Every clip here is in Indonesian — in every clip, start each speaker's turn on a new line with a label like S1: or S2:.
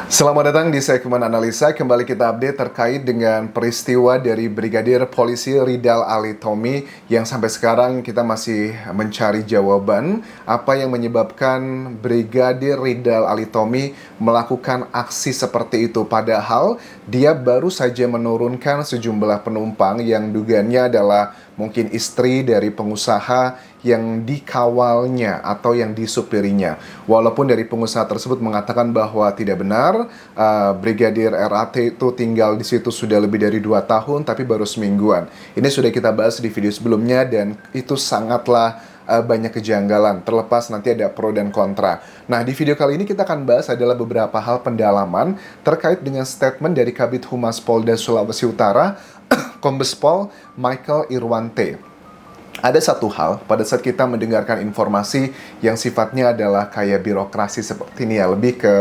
S1: Selamat datang di segmen analisa. Kembali kita update terkait dengan peristiwa dari Brigadir Polisi Ridal Ali Tommy yang sampai sekarang kita masih mencari jawaban apa yang menyebabkan Brigadir Ridal Ali Tommy melakukan aksi seperti itu. Padahal dia baru saja menurunkan sejumlah penumpang yang dugaannya adalah mungkin istri dari pengusaha yang dikawalnya atau yang disupirinya. Walaupun dari pengusaha tersebut mengatakan bahwa tidak benar, Brigadir RAT itu tinggal di situ sudah lebih dari 2 tahun, tapi baru semingguan. Ini sudah kita bahas di video sebelumnya dan itu sangatlah banyak kejanggalan, terlepas nanti ada pro dan kontra. Nah, di video kali ini kita akan bahas adalah beberapa hal pendalaman terkait dengan statement dari Kabid Humas Polda Sulawesi Utara, Kombes Pol Michael Irwante. Ada satu hal pada saat kita mendengarkan informasi yang sifatnya adalah kayak birokrasi seperti ini ya, lebih ke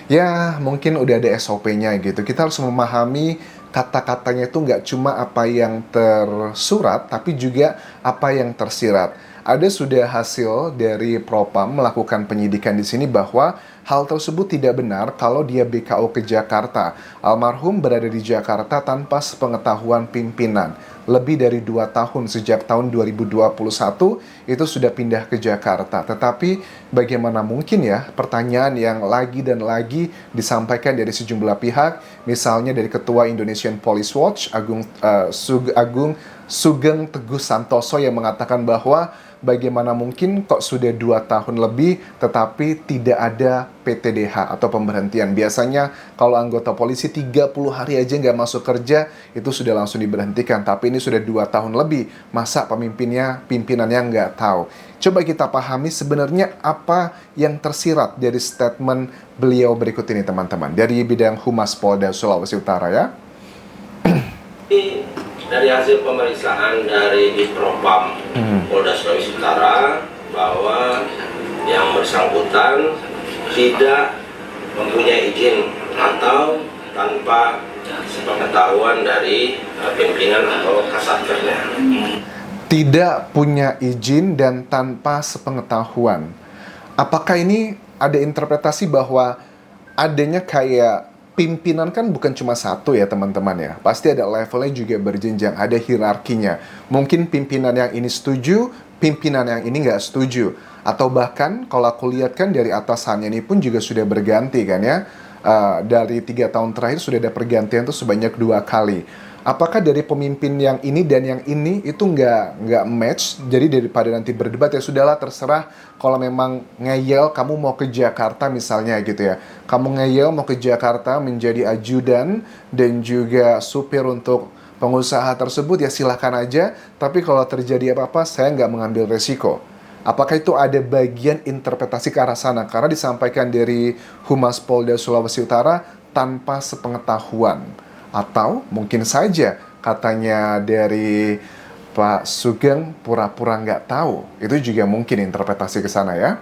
S1: ya mungkin udah ada SOP-nya gitu. Kita harus memahami kata-katanya itu nggak cuma apa yang tersurat, tapi juga apa yang tersirat. Ada sudah hasil dari Propam melakukan penyidikan di sini bahwa hal tersebut tidak benar kalau dia BKO ke Jakarta. Almarhum berada di Jakarta tanpa sepengetahuan pimpinan. Lebih dari 2 tahun sejak tahun 2021 itu sudah pindah ke Jakarta. Tetapi bagaimana mungkin ya pertanyaan yang lagi dan lagi disampaikan dari sejumlah pihak, misalnya dari Ketua Indonesian Police Watch Agung Sugeng Teguh Santoso yang mengatakan bahwa bagaimana mungkin kok sudah 2 tahun lebih tetapi tidak ada PTDH atau pemberhentian. Biasanya kalau anggota polisi 30 hari aja nggak masuk kerja itu sudah langsung diberhentikan. Tapi ini sudah 2 tahun lebih, masa pimpinannya nggak tahu. Coba kita pahami sebenarnya apa yang tersirat dari statement beliau berikut ini teman-teman. Dari bidang Humas Polda Sulawesi Utara ya.
S2: Dari hasil pemeriksaan dari Propam Polda Sulawesi Utara bahwa yang bersangkutan tidak mempunyai izin atau tanpa sepengetahuan dari pimpinan atau kasatkernya.
S1: Tidak punya izin dan tanpa sepengetahuan. Apakah ini ada interpretasi bahwa adanya kayak pimpinan kan bukan cuma satu ya teman-teman ya. Pasti ada levelnya juga berjenjang, ada hierarkinya. Mungkin pimpinan yang ini setuju, pimpinan yang ini nggak setuju. Atau bahkan kalau aku lihat kan dari atasannya ini pun juga sudah berganti kan ya. Dari 3 tahun terakhir sudah ada pergantian tuh sebanyak 2 kali. Apakah dari pemimpin yang ini dan yang ini itu nggak match? Jadi daripada nanti berdebat ya sudahlah terserah. Kalau memang ngeyel kamu mau ke Jakarta misalnya gitu ya. Kamu ngeyel mau ke Jakarta menjadi ajudan dan juga supir untuk pengusaha tersebut ya silahkan aja. Tapi kalau terjadi apa-apa saya nggak mengambil resiko. Apakah itu ada bagian interpretasi ke arah sana? Karena disampaikan dari Humas Polda Sulawesi Utara tanpa sepengetahuan. Atau mungkin saja katanya dari Pak Sugeng pura-pura nggak tahu. Itu juga mungkin interpretasi ke sana ya.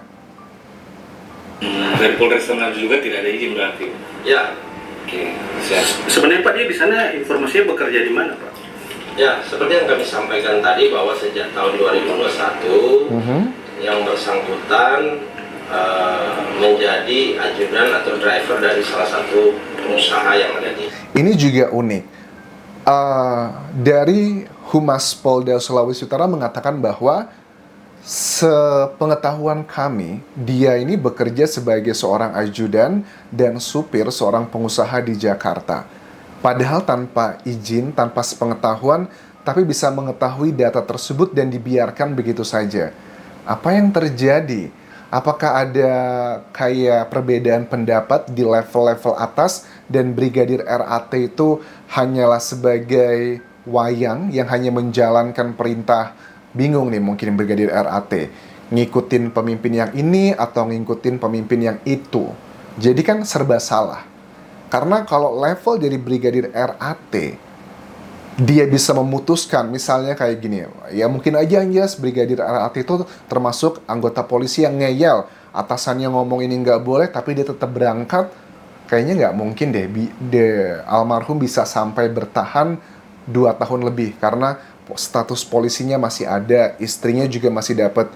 S3: Dari Polres Tengah juga tidak ada izin berarti?
S2: Ya.
S3: Oke, siap. Sebenarnya Pak, dia di sana informasinya bekerja di mana Pak?
S2: Ya, seperti yang kami sampaikan tadi bahwa sejak tahun 2021 yang bersangkutan menjadi ajudan atau driver dari salah satu pengusaha yang ada di.
S1: Ini juga unik. Dari Humas Polda Sulawesi Utara mengatakan bahwa sepengetahuan kami, dia ini bekerja sebagai seorang ajudan dan supir seorang pengusaha di Jakarta. Padahal tanpa izin, tanpa sepengetahuan, tapi bisa mengetahui data tersebut dan dibiarkan begitu saja. Apa yang terjadi? Apakah ada kayak perbedaan pendapat di level-level atas dan Brigadir RAT itu hanyalah sebagai wayang yang hanya menjalankan perintah? Bingung nih mungkin Brigadir RAT. Ngikutin pemimpin yang ini atau ngikutin pemimpin yang itu. Jadi kan serba salah. Karena kalau level dari Brigadir RAT, dia bisa memutuskan misalnya kayak gini ya mungkin aja yes, Brigadir RAT itu termasuk anggota polisi yang ngeyel, atasannya ngomong ini nggak boleh tapi dia tetap berangkat. Kayaknya nggak mungkin deh almarhum bisa sampai bertahan 2 tahun lebih karena status polisinya masih ada, istrinya juga masih dapat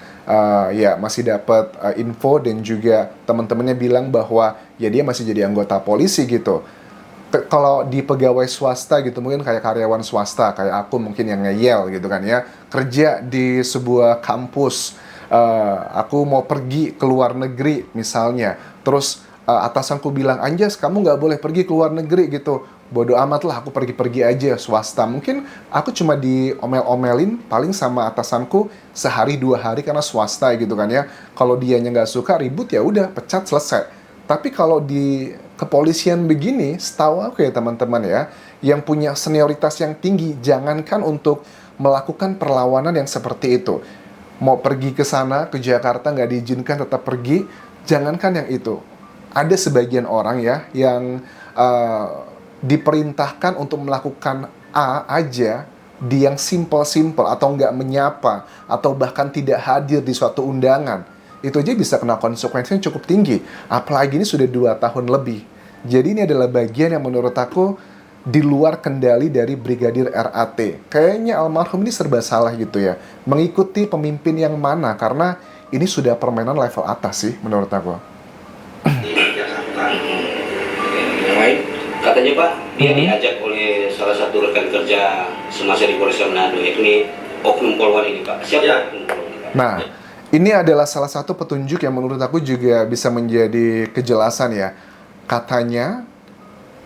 S1: info, dan juga teman-temannya bilang bahwa ya dia masih jadi anggota polisi gitu. Kalau di pegawai swasta gitu, mungkin kayak karyawan swasta kayak aku mungkin yang ngeyel gitu kan ya, kerja di sebuah kampus, aku mau pergi ke luar negeri misalnya, terus atasanku bilang, Anjas kamu nggak boleh pergi ke luar negeri gitu, bodoh amat lah, aku pergi-pergi aja swasta. Mungkin aku cuma diomel-omelin paling sama atasanku sehari 2 hari karena swasta gitu kan ya. Kalau dianya nggak suka ribut ya udah pecat selesai. Tapi kalau di kepolisian begini, setahu aku ya teman-teman ya, yang punya senioritas yang tinggi, jangankan untuk melakukan perlawanan yang seperti itu. Mau pergi ke sana, ke Jakarta nggak diizinkan tetap pergi, jangankan yang itu. Ada sebagian orang ya yang diperintahkan untuk melakukan A aja, di yang simple-simple atau nggak menyapa, atau bahkan tidak hadir di suatu undangan, itu aja bisa kena konsekuensi yang cukup tinggi. Apalagi ini sudah 2 tahun lebih. Jadi ini adalah bagian yang menurut aku di luar kendali dari Brigadir RAT. Kayaknya almarhum ini serba salah gitu ya, mengikuti pemimpin yang mana, karena ini sudah permainan level atas sih menurut aku.
S2: Di Jakarta.
S3: Yang lain?
S4: Katanya Pak, dia diajak oleh salah satu rekan kerja semasa di Polres Manado, yakni Oknum Polwan ini Pak. Siapa
S2: Ya.
S4: Oknum Polwan ini, Pak?
S1: Nah, ini adalah salah satu petunjuk yang menurut aku juga bisa menjadi kejelasan ya. Katanya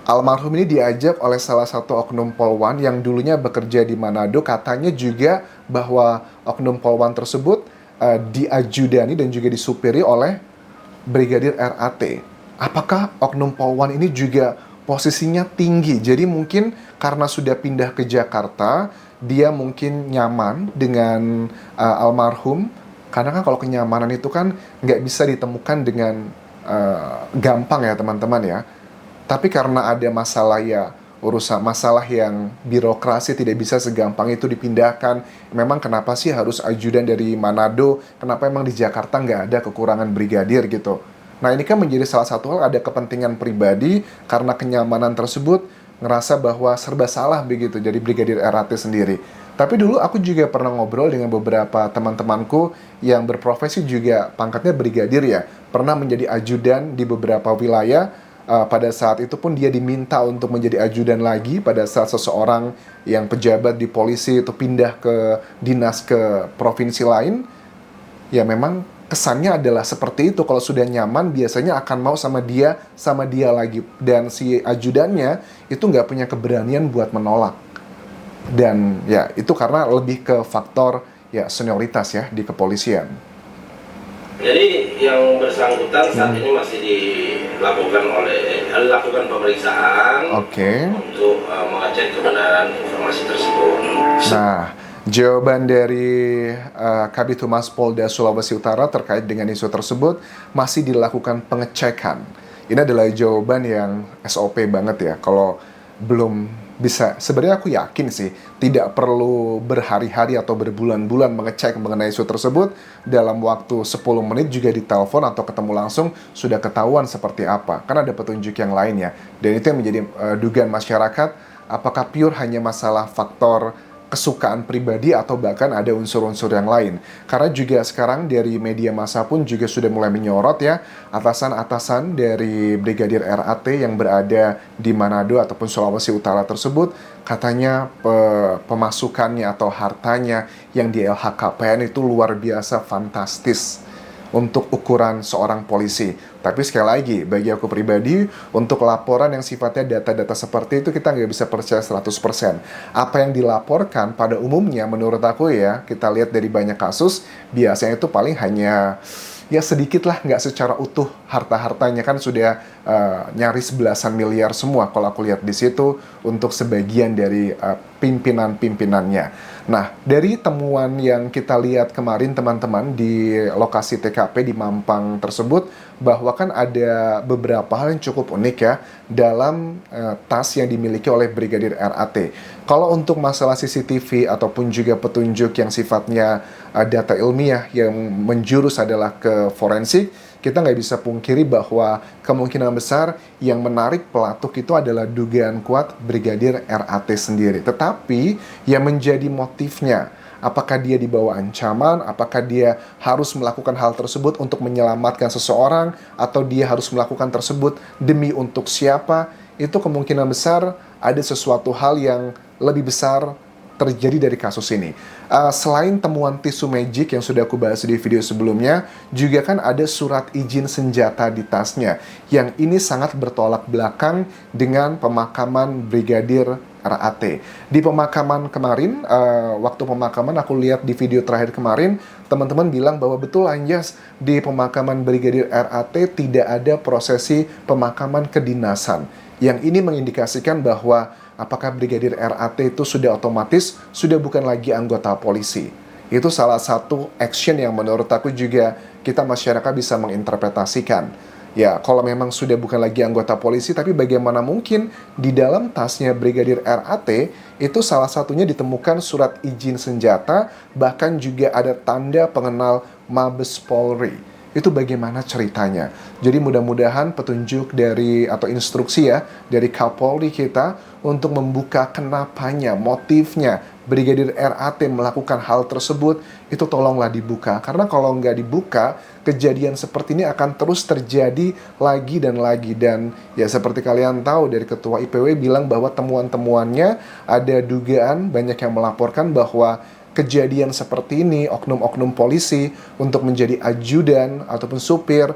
S1: almarhum ini diajak oleh salah satu oknum polwan yang dulunya bekerja di Manado. Katanya juga bahwa oknum polwan tersebut diajudani dan juga disupiri oleh Brigadir RAT. Apakah oknum polwan ini juga posisinya tinggi? Jadi mungkin karena sudah pindah ke Jakarta, dia mungkin nyaman dengan almarhum. Karena kan kalau kenyamanan itu kan nggak bisa ditemukan dengan gampang ya teman-teman ya. Tapi karena ada masalah ya, urusan masalah yang birokrasi tidak bisa segampang itu dipindahkan. Memang kenapa sih harus ajudan dari Manado? Kenapa emang di Jakarta nggak ada kekurangan brigadir gitu? Nah ini kan menjadi salah satu hal, ada kepentingan pribadi karena kenyamanan tersebut, ngerasa bahwa serba salah begitu jadi Brigadir RAT sendiri. Tapi dulu aku juga pernah ngobrol dengan beberapa teman-temanku yang berprofesi juga pangkatnya brigadir ya, pernah menjadi ajudan di beberapa wilayah. Pada saat itu pun dia diminta untuk menjadi ajudan lagi pada saat seseorang yang pejabat di polisi itu pindah ke dinas ke provinsi lain. Ya memang kesannya adalah seperti itu, kalau sudah nyaman biasanya akan mau sama dia lagi. Dan si ajudannya itu nggak punya keberanian buat menolak. Dan ya itu karena lebih ke faktor ya senioritas ya di kepolisian.
S2: Jadi yang bersangkutan saat ini masih dilakukan pemeriksaan untuk mengecek kebenaran informasi tersebut.
S1: Nah, jawaban dari Kabid Humas Polda Sulawesi Utara terkait dengan isu tersebut masih dilakukan pengecekan. Ini adalah jawaban yang SOP banget ya. Kalau belum bisa, sebenarnya aku yakin sih tidak perlu berhari-hari atau berbulan-bulan mengecek mengenai isu tersebut. Dalam waktu 10 menit juga ditelepon atau ketemu langsung sudah ketahuan seperti apa, karena ada petunjuk yang lainnya. Dan itu yang menjadi dugaan masyarakat, apakah pure hanya masalah faktor kesukaan pribadi atau bahkan ada unsur-unsur yang lain. Karena juga sekarang dari media massa pun juga sudah mulai menyorot ya, atasan-atasan dari Brigadir RAT yang berada di Manado ataupun Sulawesi Utara tersebut, katanya pemasukannya atau hartanya yang di LHKPN itu luar biasa fantastis untuk ukuran seorang polisi. Tapi sekali lagi, bagi aku pribadi, untuk laporan yang sifatnya data-data seperti itu kita nggak bisa percaya 100%. Apa yang dilaporkan pada umumnya menurut aku ya, kita lihat dari banyak kasus, biasanya itu paling hanya ya sedikit lah, nggak secara utuh. Harta-hartanya kan sudah nyaris belasan miliar semua kalau aku lihat di situ untuk sebagian dari pimpinan-pimpinannya. Nah, dari temuan yang kita lihat kemarin teman-teman di lokasi TKP di Mampang tersebut, bahwa kan ada beberapa hal yang cukup unik ya dalam tas yang dimiliki oleh Brigadir RAT. Kalau untuk masalah CCTV ataupun juga petunjuk yang sifatnya data ilmiah yang menjurus adalah ke forensik, kita nggak bisa pungkiri bahwa kemungkinan besar yang menarik pelatuk itu adalah dugaan kuat Brigadir RAT sendiri. Tetapi yang menjadi motifnya, apakah dia dibawa ancaman, apakah dia harus melakukan hal tersebut untuk menyelamatkan seseorang, atau dia harus melakukan tersebut demi untuk siapa, itu kemungkinan besar ada sesuatu hal yang lebih besar terjadi dari kasus ini. Selain temuan tisu magic yang sudah aku bahas di video sebelumnya, juga kan ada surat izin senjata di tasnya, yang ini sangat bertolak belakang dengan pemakaman Brigadir RAT. Di pemakaman kemarin, waktu pemakaman aku lihat di video terakhir kemarin, teman-teman bilang bahwa betul Anjas, di pemakaman Brigadir RAT tidak ada prosesi pemakaman kedinasan. Yang ini mengindikasikan bahwa apakah Brigadir RAT itu sudah otomatis sudah bukan lagi anggota polisi. Itu salah satu action yang menurut aku juga kita masyarakat bisa menginterpretasikan. Ya, kalau memang sudah bukan lagi anggota polisi, tapi bagaimana mungkin di dalam tasnya Brigadir RAT itu salah satunya ditemukan surat izin senjata, bahkan juga ada tanda pengenal Mabes Polri. Itu bagaimana ceritanya. Jadi mudah-mudahan petunjuk dari atau instruksi ya dari Kapolri kita untuk membuka kenapanya, motifnya Brigadir RAT melakukan hal tersebut, itu tolonglah dibuka. Karena kalau nggak dibuka, kejadian seperti ini akan terus terjadi lagi dan lagi. Dan ya seperti kalian tahu dari Ketua IPW bilang bahwa temuan-temuannya ada dugaan banyak yang melaporkan bahwa kejadian seperti ini, oknum-oknum polisi untuk menjadi ajudan ataupun supir,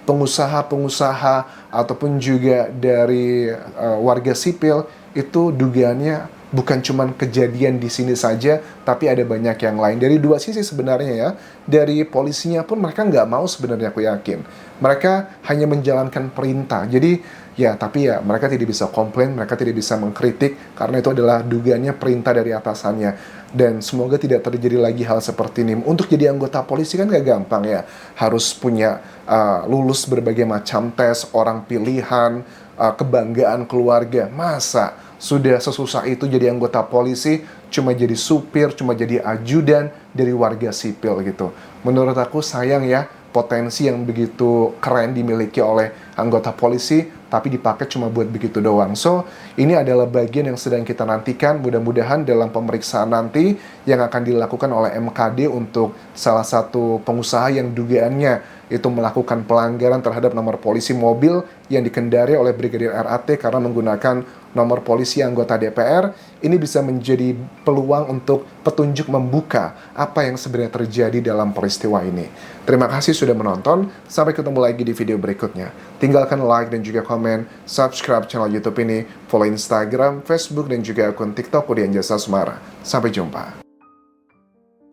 S1: pengusaha-pengusaha ataupun juga dari warga sipil, itu dugaannya bukan cuma kejadian di sini saja, tapi ada banyak yang lain. Dari dua sisi sebenarnya ya, dari polisinya pun mereka nggak mau sebenarnya, aku yakin. Mereka hanya menjalankan perintah. Jadi ya, tapi ya mereka tidak bisa komplain, mereka tidak bisa mengkritik, karena itu adalah dugaannya perintah dari atasannya. Dan semoga tidak terjadi lagi hal seperti ini. Untuk jadi anggota polisi kan gak gampang ya. Harus punya lulus berbagai macam tes, orang pilihan, kebanggaan keluarga. Masa sudah sesusah itu jadi anggota polisi, cuma jadi supir, cuma jadi ajudan dari warga sipil gitu. Menurut aku sayang ya, potensi yang begitu keren dimiliki oleh anggota polisi, tapi dipakai cuma buat begitu doang. So, ini adalah bagian yang sedang kita nantikan. Mudah-mudahan dalam pemeriksaan nanti yang akan dilakukan oleh MKD untuk salah satu pengusaha yang dugaannya itu melakukan pelanggaran terhadap nomor polisi mobil yang dikendari oleh Brigadir RAT karena menggunakan nomor polisi anggota DPR, ini bisa menjadi peluang untuk petunjuk membuka apa yang sebenarnya terjadi dalam peristiwa ini. Terima kasih sudah menonton, sampai ketemu lagi di video berikutnya. Tinggalkan like dan juga komen, subscribe channel YouTube ini, follow Instagram, Facebook, dan juga akun TikTok Udian Jasa Sumara. Sampai jumpa.